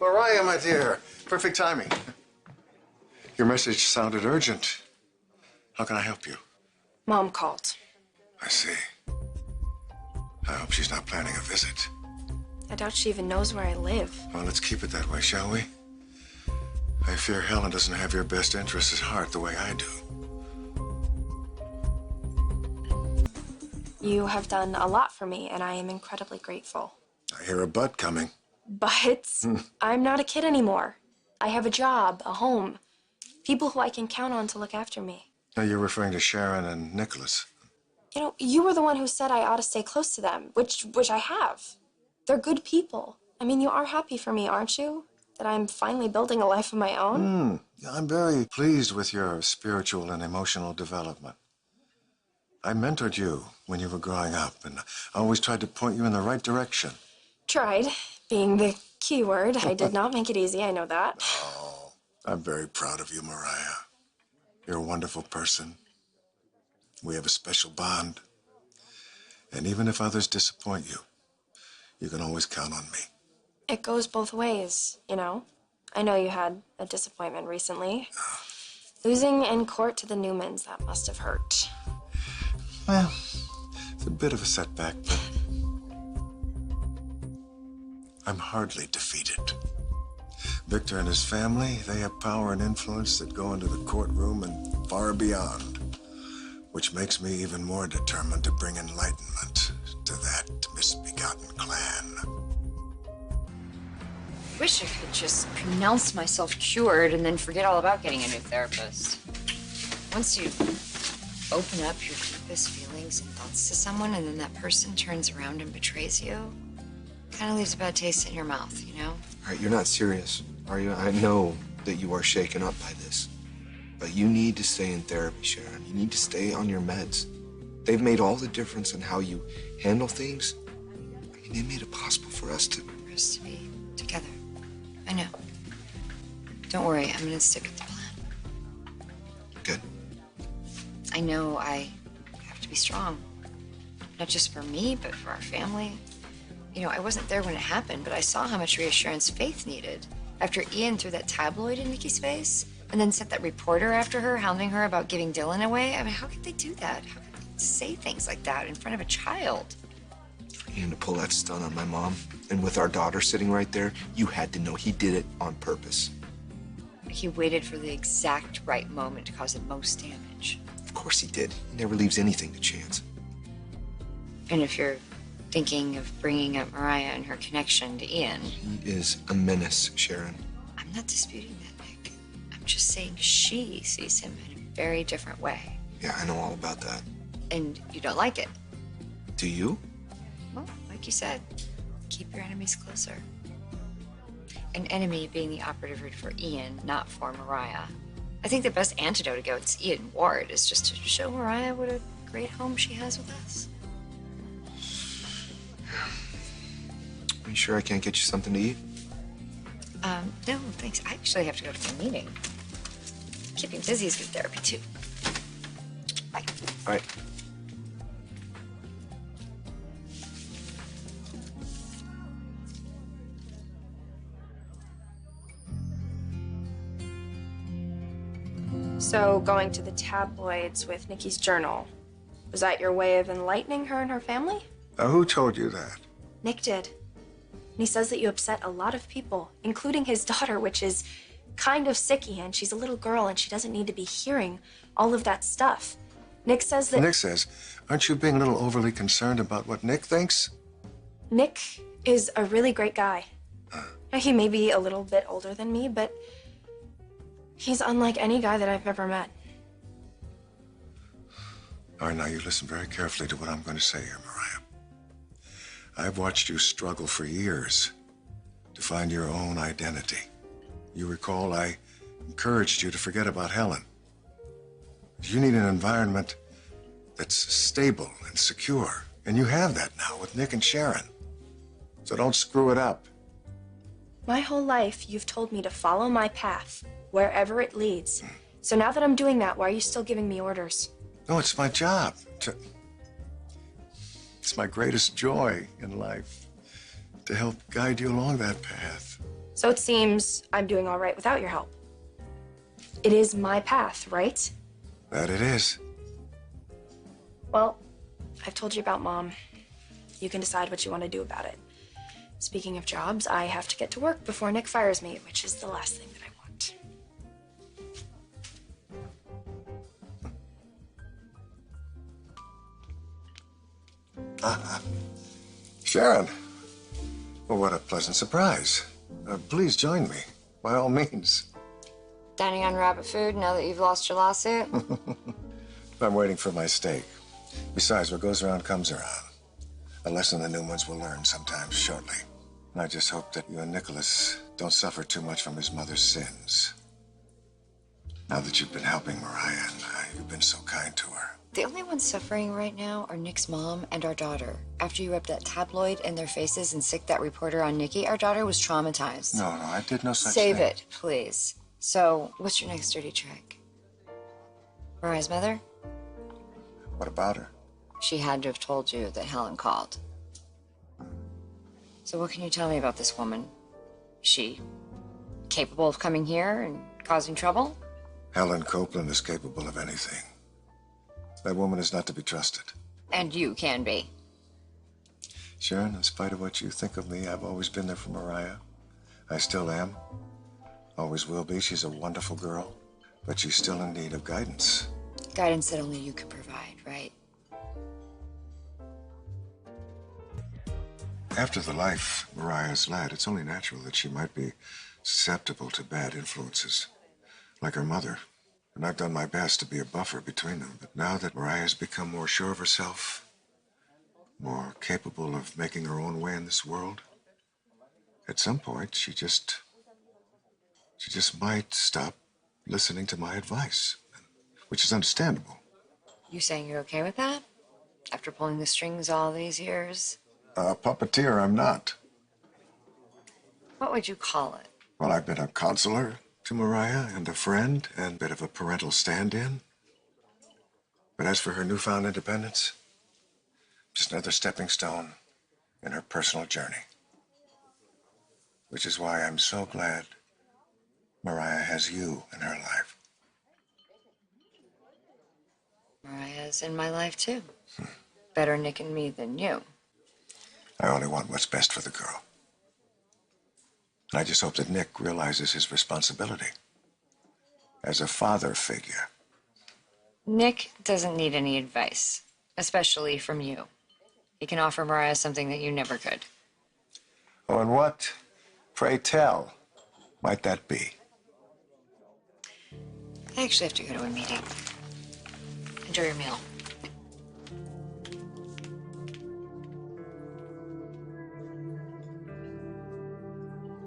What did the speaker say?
Mariah, my dear. Perfect timing. Your message sounded urgent. How can I help you? Mom called. I see. I hope she's not planning a visit. I doubt she even knows where I live. Well, let's keep it that way, shall we? I fear Helen doesn't have your best interests at heart the way I do. You have done a lot for me, and I am incredibly grateful. I hear a but coming. But I'm not a kid anymore. I have a job, a home, people who I can count on to look after me. Now you're referring to Sharon and Nicholas. You know, you were the one who said I ought to stay close to them, which I have. They're good people. I mean, you are happy for me, aren't you? That I'm finally building a life of my own? I'm very pleased with your spiritual and emotional development. I mentored you when you were growing up, and I always tried to point you in the right direction. Tried, being the key word. I did not make it easy, I know that. Oh, I'm very proud of you, Mariah. You're a wonderful person. We have a special bond. And even if others disappoint you, you can always count on me. It goes both ways, you know? I know you had a disappointment recently. Losing in court to the Newmans, that must have hurt. Well, it's a bit of a setback, but I'm hardly defeated. Victor and his family, they have power and influence that go into the courtroom and far beyond, which makes me even more determined to bring enlightenment to that misbegotten clan. I wish I could just pronounce myself cured and then forget all about getting a new therapist. Once you open up your deepest feelings and thoughts to someone and then that person turns around and betrays you, kind of leaves a bad taste in your mouth, you know? All right, you're not serious, are you? I know that you are shaken up by this, but you need to stay in therapy, Sharon. You need to stay on your meds. They've made all the difference in how you handle things. I mean, they made it possible for us to be together. I know. Don't worry, I'm gonna stick with the plan. Good. I know I have to be strong. Not just for me, but for our family. You know, I wasn't there when it happened, but I saw how much reassurance Faith needed. After Ian threw that tabloid in Nikki's face, and then sent that reporter after her, hounding her about giving Dylan away. I mean, how could they do that? How could they say things like that in front of a child? For Ian to pull that stunt on my mom, and with our daughter sitting right there, you had to know he did it on purpose. He waited for the exact right moment to cause the most damage. Of course he did. He never leaves anything to chance. And if you're thinking of bringing up Mariah and her connection to Ian... He is a menace, Sharon. I'm not disputing that, Nick. I'm just saying she sees him in a very different way. Yeah, I know all about that. And you don't like it. Do you? Well, like you said, keep your enemies closer. An enemy being the operative word for Ian, not for Mariah. I think the best antidote against Ian Ward is just to show Mariah what a great home she has with us. Are you sure I can't get you something to eat? No, thanks. I actually have to go to the meeting. Keeping busy is good therapy, too. Bye. All right. So going to the tabloids with Nikki's journal, was that your way of enlightening her and her family? Who told you that? Nick did. And he says that you upset a lot of people, including his daughter, which is kind of sicky, and she's a little girl and she doesn't need to be hearing all of that stuff. Nick says that... Nick says, aren't you being a little overly concerned about what Nick thinks? Nick is a really great guy. He may be a little bit older than me, but he's unlike any guy that I've ever met. All right, now you listen very carefully to what I'm going to say here, Mariah. I've watched you struggle for years to find your own identity. You recall I encouraged you to forget about Helen. You need an environment that's stable and secure, and you have that now with Nick and Sharon. So don't screw it up. My whole life, you've told me to follow my path, wherever it leads. So now that I'm doing that, why are you still giving me orders? No, it's my job. It's my greatest joy in life, to help guide you along that path. So it seems I'm doing all right without your help. It is my path, right? That it is. Well, I've told you about Mom. You can decide what you want to do about it. Speaking of jobs, I have to get to work before Nick fires me, which is the last thing that I want. Sharon. Well, what a pleasant surprise. Please join me, by all means. Dining on rabbit food now that you've lost your lawsuit? I'm waiting for my steak. Besides, what goes around comes around. A lesson the new ones will learn sometime shortly. And I just hope that you and Nicholas don't suffer too much from his mother's sins. Now that you've been helping Mariah and you've been so kind to her. The only ones suffering right now are Nick's mom and our daughter. After you rubbed that tabloid in their faces and sicked that reporter on Nikki, our daughter was traumatized. No, I did no such thing. Save thing. it, please. So, what's your next dirty trick? Mariah's mother? What about her? She had to have told you that Helen called. So what can you tell me about this woman? Is she capable of coming here and causing trouble? Helen Copeland is capable of anything. That woman is not to be trusted. And you can be. Sharon, in spite of what you think of me, I've always been there for Mariah. I still am. Always will be. She's a wonderful girl, but she's still in need of guidance. Guidance that only you can provide, right? After the life Mariah's led, it's only natural that she might be susceptible to bad influences, like her mother. And I've done my best to be a buffer between them. But now that Mariah's become more sure of herself, more capable of making her own way in this world, at some point she just might stop listening to my advice, which is understandable. You saying you're okay with that? After pulling the strings all these years? A puppeteer, I'm not. What would you call it? Well, I've been a counselor to Mariah and a friend and a bit of a parental stand-in. But as for her newfound independence, just another stepping stone in her personal journey. Which is why I'm so glad Mariah has you in her life. Mariah's in my life, too. Better Nick and me than you. I only want what's best for the girl. And I just hope that Nick realizes his responsibility as a father figure. Nick doesn't need any advice, especially from you. He can offer Mariah something that you never could. Oh, and what, pray tell, might that be? I actually have to go to a meeting. Enjoy your meal.